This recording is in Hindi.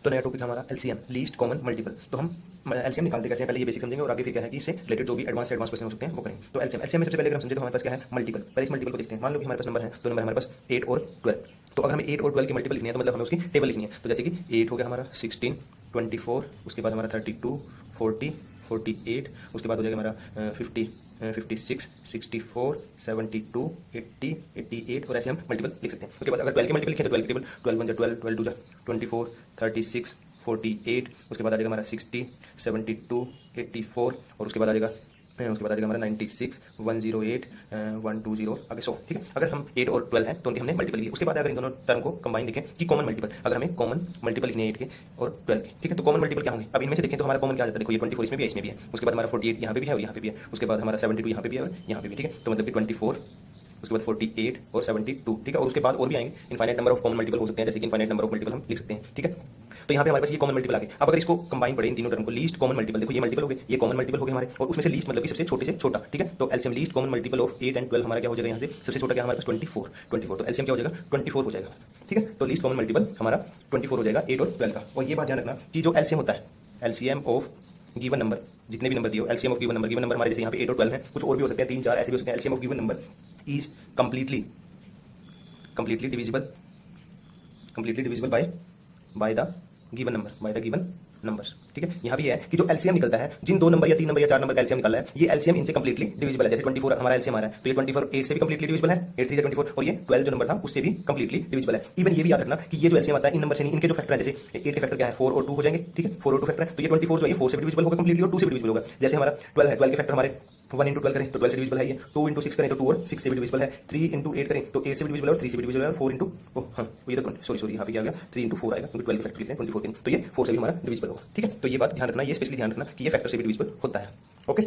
तो नया टॉपिक हमारा एलसीएम, लीस्ट कॉमन मल्टीपल। तो हम एलसीएम निकालते कैसे हैं पहले ये बेसिक समझेंगे और आगे फिर क्या है कि इससे रिलेटेड जो भी एडवांस क्वेश्चन हो सकते हैं वो करेंगे। तो एलसीएम में सबसे पहले अगर हम समझे तो हमारे पास क्या है मल्टीपल। पहले इस मल्टीपल को देखते हैं। मान लो कि हमारे पास नंबर है, तो नंबर हमारे पास 8 और 12। तो अगर हमें 8 और 12 की मल्टीपल लिखनी है तो मतलब हमें उसकी टेबल लिखनी है। तो जैसे कि 8 हो गया हमारा 16, 24, उसके बाद हमारा 32, 40, 48, उसके बाद हो जाएगा हमारा 50, 56, 64, 72, 80, 88 और ऐसे हम मल्टीपल लिख सकते हैं। उसके बाद अगर 12 की मल्टीपल लिखें तो 12 की टेबल 12 1 12, 12 2 24, 36, 48, उसके बाद आ जाएगा हमारा 60, 72, 84 और उसके बाद आ जाएगा हमारा 96, 108, 120 आगे 100। ठीक है, अगर हम 8 और 12 है तो हमने मल्टीपल लिए। उसके बाद अगर इन दोनों टर्म को कंबाइन देखें कि कॉमन मल्टीपल, अगर हमें कॉमन मल्टीपल लिखने हैं 8 के और 12 के, ठीक है, तो कॉमन मल्टीपल क्या होंगे। अब इनमें से देखें तो हमारा कॉमन क्या आ जाता है। देखो ये 24 इसमें भी है, इसमें भी है। उसके बाद हमारा 48 यहाँ पे भी है और यहाँ पे भी है। उसके बाद हमारा 72 यहाँ पे भी है और यहाँ पे भी। ठीक है, तो मतलब कि 24, उसके बाद 48 और 72। ठीक है, और उसके बाद और भी आएंगे। Infinite number of common multiple हो सकते हैं, जैसे कि इनफाइनाइट नंबर ऑफ मल्टीपल हम लिख सकते हैं। ठीक है, तो यहाँ पे हमारे पास ये कॉमन मल्टीपल आ गए। अब अगर इसको कंबाइन पढ़े इन तीनों टर्म को, लीस्ट कॉमन मल्टीपल, देखो ये मल्टीपल हो गए, ये कॉमन मल्टीपल हो गए हमारे, और उसमें से लीस्ट मतलब कि सबसे छोटे से छोटा। ठीक है, तो LCM least common multiple of 8 and 12 हमारा क्या हो जाएगा, यहाँ से सबसे छोटा क्या हमारे पास 24, तो एलसीएम क्या हो जाएगा 24 हो जाएगा। ठीक है, तो लीस्ट कॉमन मल्टीपल हमारा 24 हो जाएगा 8 और 12 का। और ये बात ध्यान रखना कि जो एलसीएम होता है, एलसीएम ऑफ गिवन नंबर, जितने भी नंबर दिए हो, एलसीएम ऑफ गिवन नंबर हमारे जैसे यहाँ पे 8 और 12 है, कुछ और भी हो सकते हैं 3 4 ऐसे भी हो सकते हैं। LCM of given number is completely divisible by the given number. ठीक है, यहाँ भी है कि जो एलसीएम निकलता है, जिन 2 नंबर या 3 नंबर या 4 नंबर का एलसीएम निकाला है, ये एलसीएम इनसे कंप्लीटली डिविजिबल है। जैसे 24 हमारा एलसीएम आ रहा है तो ये 24 8 से भी कंप्लीटली डिविजिबल है, 8 3 24, और ये 12 जो नंबर था उससे भी कंप्लीटली डिविजिबल है। इवन ये भी याद रखना कि ये जो एलसीएम आता है इन नंबर से नहीं, इनके जो फैक्टर है, जैसे 8 के फैक्टर क्या है 4 और 2 हो जाएंगे। ठीक है, 4 और 2 फैक्टर है, तो ये 24 जो है 4 से भी डिविजिबल होगा कंप्लीटली और 2 से भी डिविजिबल होगा। जैसे हमारा 12 है, 12 के फैक्टर हमारे 1 इंटू 12 करें तो 12 से डिविजिबल है, ये 2 इंटू 6 करें तो 2 और 6 से भी डिविजिबल है, 3 इंटू 8 करें तो 8 से भी डिविजिबल है और 3 से भी डिविजिबल है, 4 इंटू ये तो सॉरी यहाँ पे क्या आ गया 3 इंटू 4 आएगा, क्योंकि 12 फैक्टर लिख रहे हैं 24 के, तो ये 4 से भी हमारा डिविजिबल होगा। ठीक है, तो ये बात ध्यान रखना, ये स्पेशली ध्यान रखना कि ये फैक्टर से भी डिविजिबल होता है। ओके।